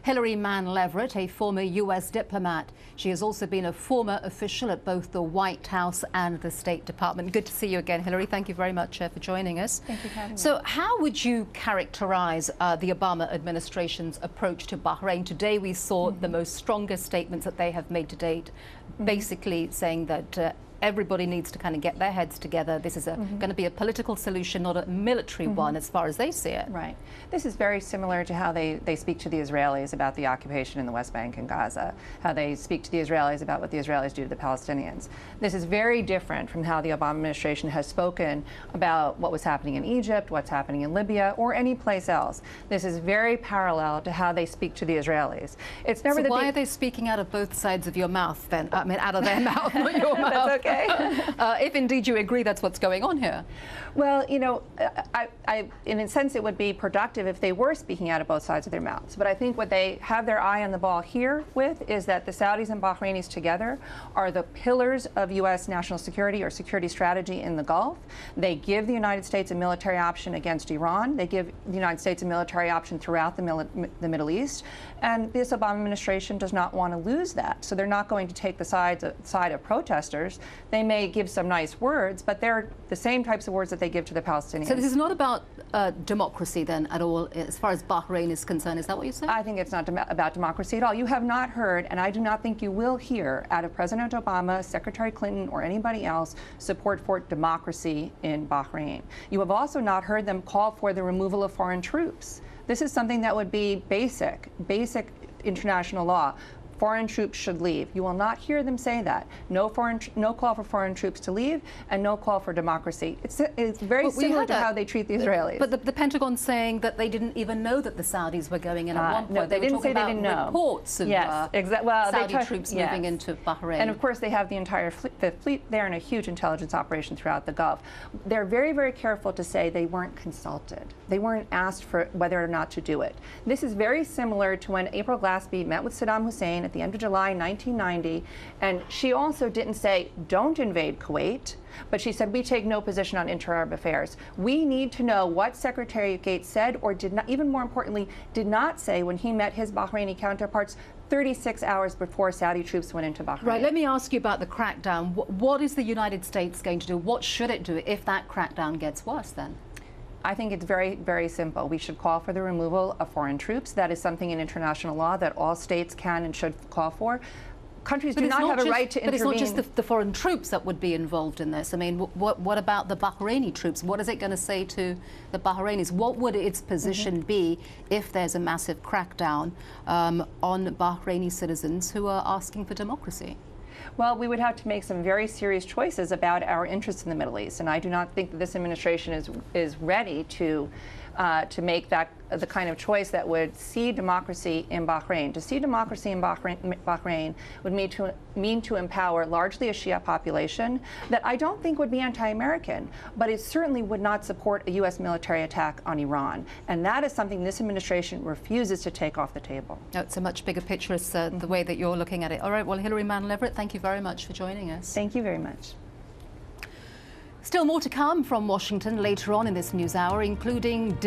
Mann Leverett, a former U.S. diplomat. She has also been a former official at both the White House and the State Department. Good to see you again, Hillary. Thank you very much for joining us. Thank you for having me. So how would you characterize the Obama administration's approach to Bahrain? Today we saw the most strongest statements that they have made to date, basically saying that everybody needs to kind of get their heads together. This is going to be a political solution, not a military one, as far as they see it. Right. This is very similar to how they speak to the Israelis about the occupation in the West Bank and Gaza, how they speak to the Israelis about what the Israelis do to the Palestinians. This is very different from how the Obama administration has spoken about what was happening in Egypt, what's happening in Libya, or any place else. This is very parallel to how they speak to the Israelis. It's never so why are they speaking out of both sides of your mouth then? I mean, out of their mouth, not your mouth. That's okay. If indeed you agree that's what's going on here. Well, you know, in a sense it would be productive if they were speaking out of both sides of their mouths. But I think what they have their eye on the ball here with is that the Saudis and Bahrainis together are the pillars of U.S. national security or security strategy in the Gulf. They give the United States a military option against Iran. They give the United States a military option throughout the Middle East. And this Obama administration does not want to lose that. So they're not going to take the side of protesters. They may give some nice words, but they're the same types of words that they give to the Palestinians. So this is not about democracy then at all, as far as Bahrain is concerned. Is that what you said? I think it's not about democracy at all. You have not heard, and I do not think you will hear, out of President Obama, Secretary Clinton, or anybody else, support for democracy in Bahrain. You have also not heard them call for the removal of foreign troops. This is something that would be basic international law. Foreign troops should leave. You will not hear them say that. No call for foreign troops to leave, and no call for democracy. It's very similar to how they treat the Israelis. But the Pentagon saying that they didn't even know that the Saudis were going in at one point. No, they didn't say they didn't know. Reports of Saudi troops moving into Bahrain. And of course, they have the entire fleet there in a huge intelligence operation throughout the Gulf. They're very, very careful to say they weren't consulted. They weren't asked for whether or not to do it. This is very similar to when April Glaspie met with Saddam Hussein at the end of July 1990, and she also didn't say, don't invade Kuwait, but she said, we take no position on inter-Arab affairs. We need to know what Secretary Gates said, or did not, even more importantly, did not say when he met his Bahraini counterparts 36 hours before Saudi troops went into Bahrain. Right, let me ask you about the crackdown. What is the United States going to do? What should it do if that crackdown gets worse then? I think it's very, very simple. We should call for the removal of foreign troops. That is something in international law that all states can and should call for. Countries do not have a right to intervene. But it's not just the foreign troops that would be involved in this. I mean, what about the Bahraini troops? What is it going to say to the Bahrainis? What would its position be if there's a massive crackdown on Bahraini citizens who are asking for democracy? Well, we would have to make some very serious choices about our interests in the Middle East, and I do not think that this administration is ready to make that the kind of choice that would see democracy in Bahrain. To see democracy in Bahrain would mean to empower largely a Shia population that I don't think would be anti-American, but it certainly would not support a U.S. military attack on Iran. And that is something this administration refuses to take off the table. No, it's a much bigger picture. It's the way that you're looking at it. All right, well, Mann Leverett, thank you very much for joining us. Thank you very much. Still more to come from Washington later on in this news hour, including